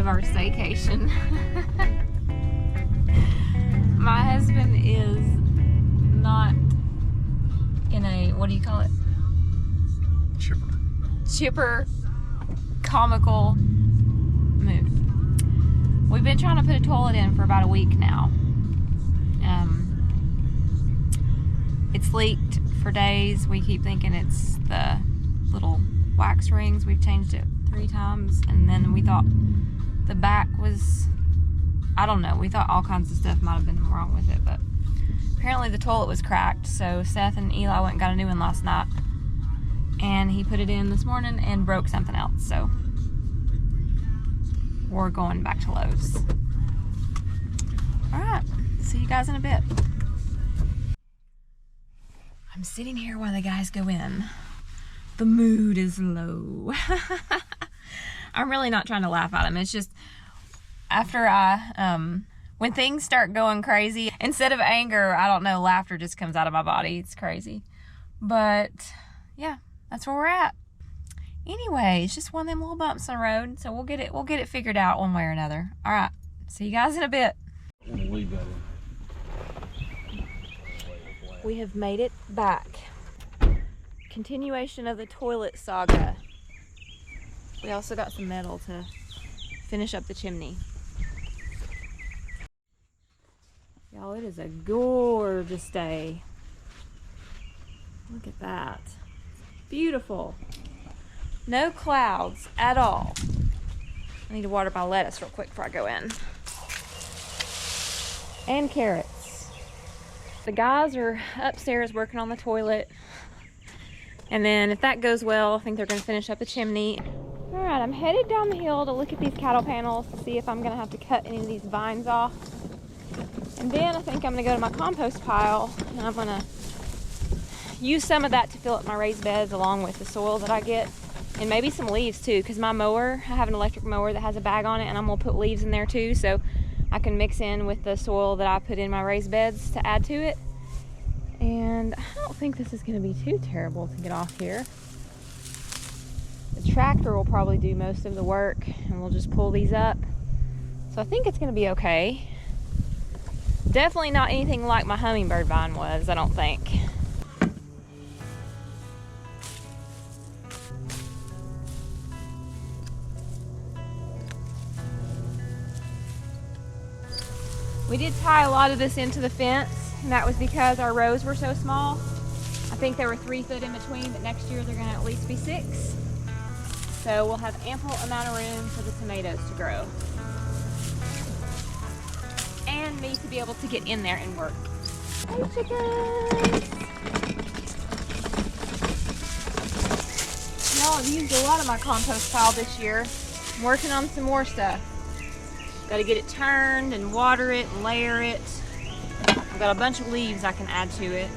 of our staycation. My husband is not in a, what do you call it? Chipper, comical mood. We've been trying to put a toilet in for about a week now. It's leaked for days. We keep thinking it's the little wax rings. We've changed it 3 times, and then we thought the back was, I don't know, we thought all kinds of stuff might have been wrong with it, but apparently the toilet was cracked. So Seth and Eli went and got a new one last night, and he put it in this morning and broke something else. So we're going back to Lowe's. All right, see you guys in a bit. I'm sitting here while the guys go in. The mood is low. I'm really not trying to laugh at them. It's just after when things start going crazy, instead of anger, I don't know, laughter just comes out of my body. It's crazy. But yeah, that's where we're at. Anyway, it's just one of them little bumps on the road, so we'll get it figured out one way or another. All right, see you guys in a bit. We have made it back. Continuation of the toilet saga. We also got some metal to finish up the chimney. Y'all, it is a gorgeous day. Look at that. Beautiful. No clouds at all. I need to water my lettuce real quick before I go in. And carrots. The guys are upstairs working on the toilet. And then if that goes well, I think they're gonna finish up the chimney. All right, I'm headed down the hill to look at these cattle panels to see if I'm gonna have to cut any of these vines off. And then I think I'm gonna go to my compost pile and I'm gonna use some of that to fill up my raised beds along with the soil that I get. And maybe some leaves too, because my mower, I have an electric mower that has a bag on it, and I'm gonna put leaves in there too, so I can mix in with the soil that I put in my raised beds to add to it. And I don't think this is gonna be too terrible to get off here. The tractor will probably do most of the work, and we'll just pull these up. So I think it's gonna be okay. Definitely not anything like my hummingbird vine was, I don't think. We did tie a lot of this into the fence, and that was because our rows were so small. I think there were 3 foot in between, but next year they're gonna at least be 6. So we'll have ample amount of room for the tomatoes to grow. And me to be able to get in there and work. Hey chickens! Y'all, I've used a lot of my compost pile this year. I'm working on some more stuff. Got to get it turned and water it and layer it. I've got a bunch of leaves I can add to it.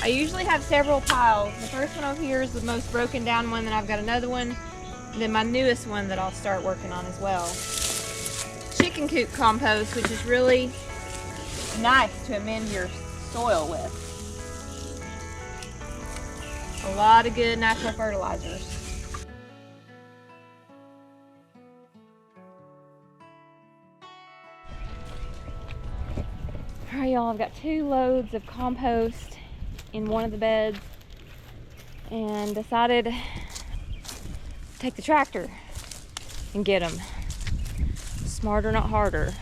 I usually have several piles. The first one over here is the most broken down one, then I've got another one, and then my newest one that I'll start working on as well. Chicken coop compost, which is really nice to amend your soil with. A lot of good natural fertilizers. All right, y'all, I've got 2 loads of compost in one of the beds and decided to take the tractor and get them. Smarter, not harder.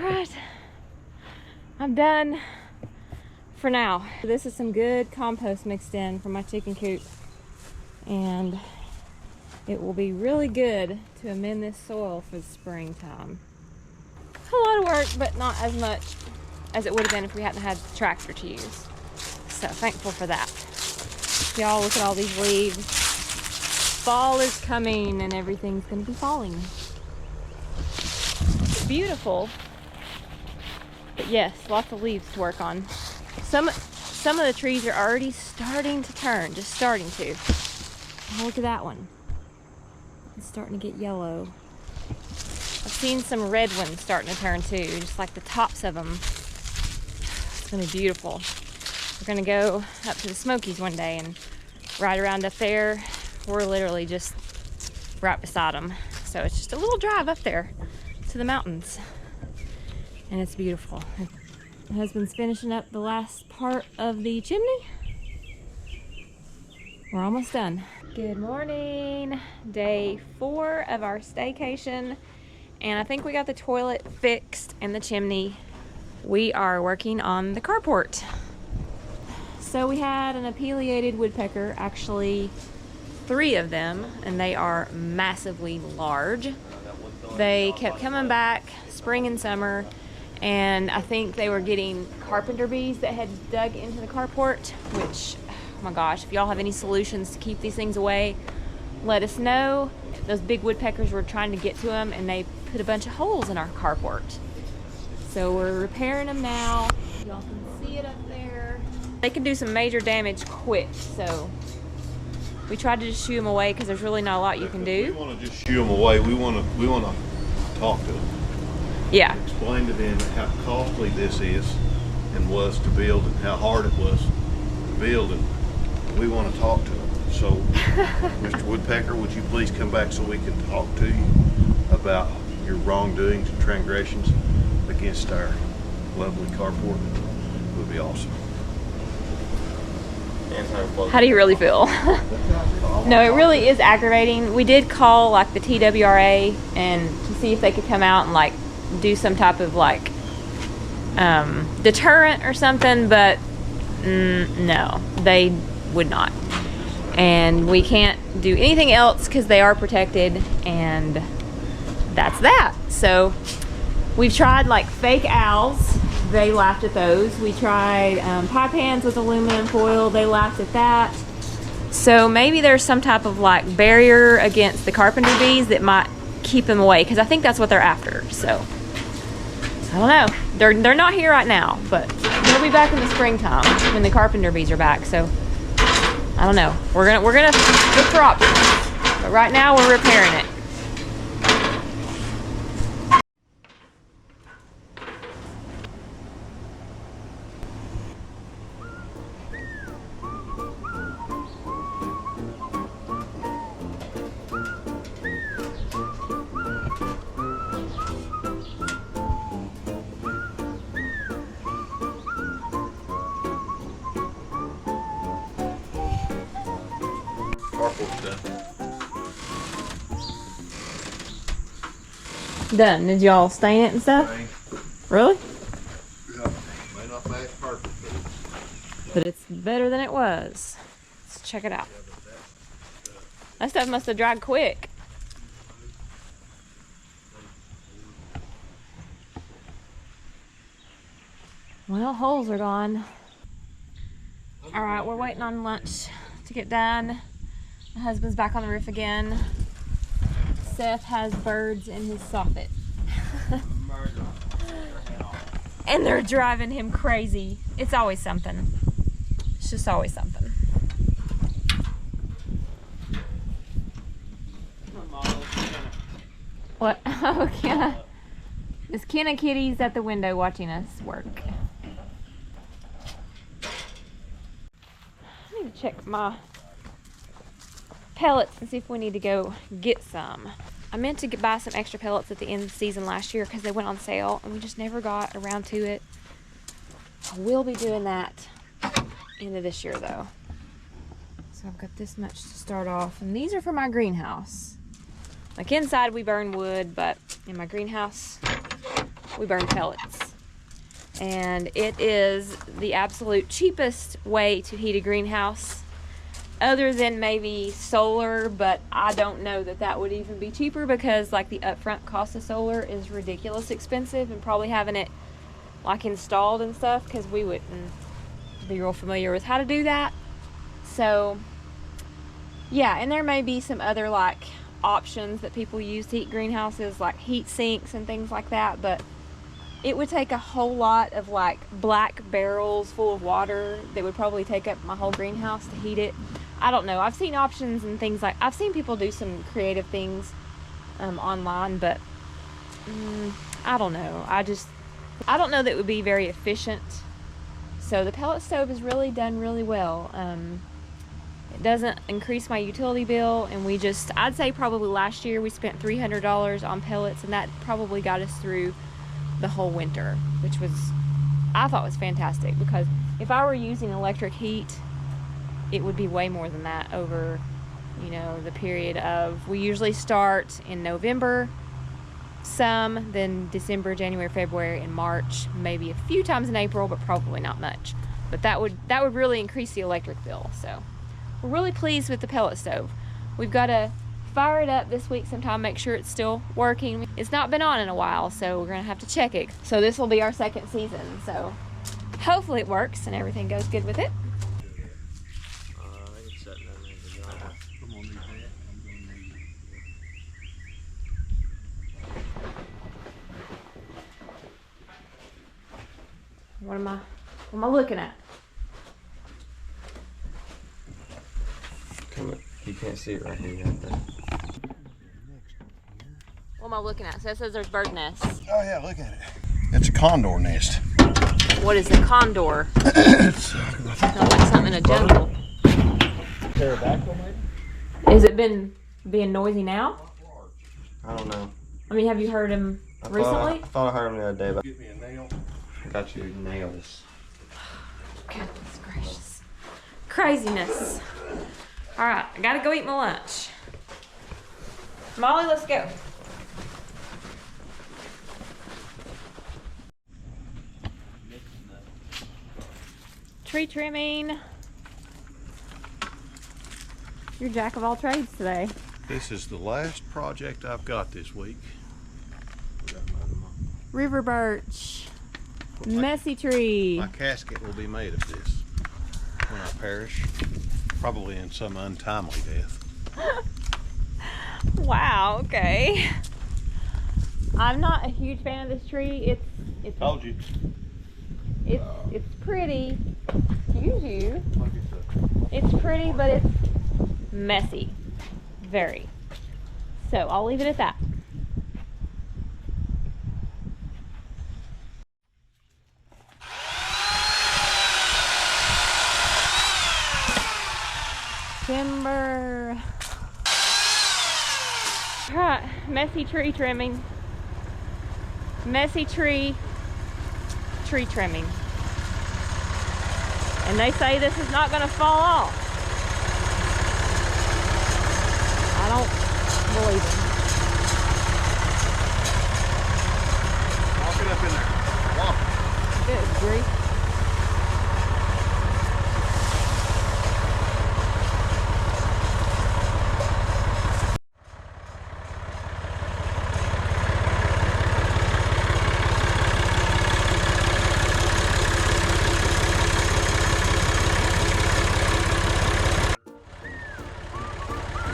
right, I'm done for now. This is some good compost mixed in from my chicken coop, and it will be really good to amend this soil for the springtime. A lot of work, but not as much as it would have been if we hadn't had the tractor to use. So thankful for that. Y'all, look at all these leaves. Fall is coming and everything's gonna be falling. It's beautiful, but yes, lots of leaves to work on. Some of the trees are already starting to turn, just starting to. Oh, look at that one. It's starting to get yellow. I've seen some red ones starting to turn too, just like the tops of them. It's gonna be beautiful. We're gonna go up to the Smokies one day and ride around up there. We're literally just right beside them. So it's just a little drive up there to the mountains. And it's beautiful. My husband's finishing up the last part of the chimney. We're almost done. Good morning. Day 4 of our staycation. And I think we got the toilet fixed and the chimney. We are working on the carport. So we had an apileated woodpecker, actually 3 of them, and they are massively large. They kept coming back spring and summer, and I think they were getting carpenter bees that had dug into the carport, which, oh my gosh, if y'all have any solutions to keep these things away, let us know. Those big woodpeckers were trying to get to them, and they put a bunch of holes in our carport. So we're repairing them now. Y'all can see it up there. They can do some major damage quick, so we tried to just shoo them away because there's really not a lot you can do. We want to just shoo them away. We want to talk to them. Yeah. Explain to them how costly this is and was to build, and how hard it was to build, and we want to talk to them. So, Mr. Woodpecker, would you please come back so we can talk to you about your wrongdoings and transgressions against our lovely carport? It would be awesome. How do you really feel? No, it really is aggravating. We did call like the TWRA and to see if they could come out and like do some type of like deterrent or something, but no, they would not. And we can't do anything else because they are protected, and that's that. So we've tried like fake owls. They laughed at those. We tried pie pans with aluminum foil. They laughed at that. So maybe there's some type of like barrier against the carpenter bees that might keep them away, because I think that's what they're after. So I don't know. They're not here right now, but they'll be back in the springtime when the carpenter bees are back. So I don't know. We're gonna look for options, but right now we're repairing it. Carport's done. Done. Did y'all stain it and stuff? Really? Yeah. May not match carpet, But it's better than it was. Let's check it out. That stuff must have dried quick. Well, holes are gone. All right, we're waiting on lunch to get done. My husband's back on the roof again. Seth has birds in his soffit. And they're driving him crazy. It's always something. It's just always something. What? Oh, Kenna. It's Kenna Kitty's at the window watching us work. I need to check my pellets and see if we need to go get some. I meant to buy some extra pellets at the end of the season last year because they went on sale and we just never got around to it. I will be doing that end of this year though. So I've got this much to start off, and these are for my greenhouse. Like inside we burn wood, but in my greenhouse we burn pellets. And it is the absolute cheapest way to heat a greenhouse, other than maybe solar, but I don't know that that would even be cheaper, because like the upfront cost of solar is ridiculous expensive, and probably having it like installed and stuff, because we wouldn't be real familiar with how to do that. So yeah, and there may be some other like options that people use to heat greenhouses, like heat sinks and things like that, but it would take a whole lot of like black barrels full of water that would probably take up my whole greenhouse to heat it. I don't know. I've seen options and things like, I've seen people do some creative things online, but I don't know. I don't know that it would be very efficient. So the pellet stove has really done really well. It doesn't increase my utility bill, and I'd say probably last year we spent $300 on pellets, and that probably got us through the whole winter, which I thought was fantastic, because if I were using electric heat, it would be way more than that over, the period of, we usually start in November, then December, January, February, and March, maybe a few times in April, but probably not much. But that would really increase the electric bill. So we're really pleased with the pellet stove. We've got to fire it up this week sometime, make sure it's still working. It's not been on in a while, so we're gonna have to check it. So this will be our second season, so hopefully it works and everything goes good with it. What am I looking at? You can't see it right here yet, but... What am I looking at? So it says there's bird nests. Oh yeah, look at it. It's a condor nest. What is a condor? It's Sounds like something in a jungle. Pterodactyl, maybe? Has it been being noisy now? I don't know. I mean, have you heard him recently? I thought I heard him the other day, but... Get me a nail. I got your nails. Goodness gracious. Craziness. Alright, I gotta go eat my lunch. Molly, let's go. Tree trimming. You're jack of all trades today. This is the last project I've got this week. River birch. Messy tree. My casket will be made of this when I perish, probably in some untimely death. Wow, okay. I'm not a huge fan of this tree. It's Told you. It's pretty. Excuse you. It's pretty, but it's messy. Very. So I'll leave it at that. Timber. All right, messy tree trimming. Messy tree trimming. And they say this is not going to fall off. I don't believe it. Walk it up in there. Walk it. Good grief.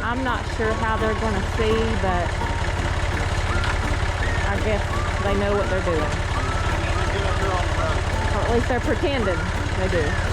I'm not sure how they're going to see, but I guess they know what they're doing. Or at least they're pretending they do.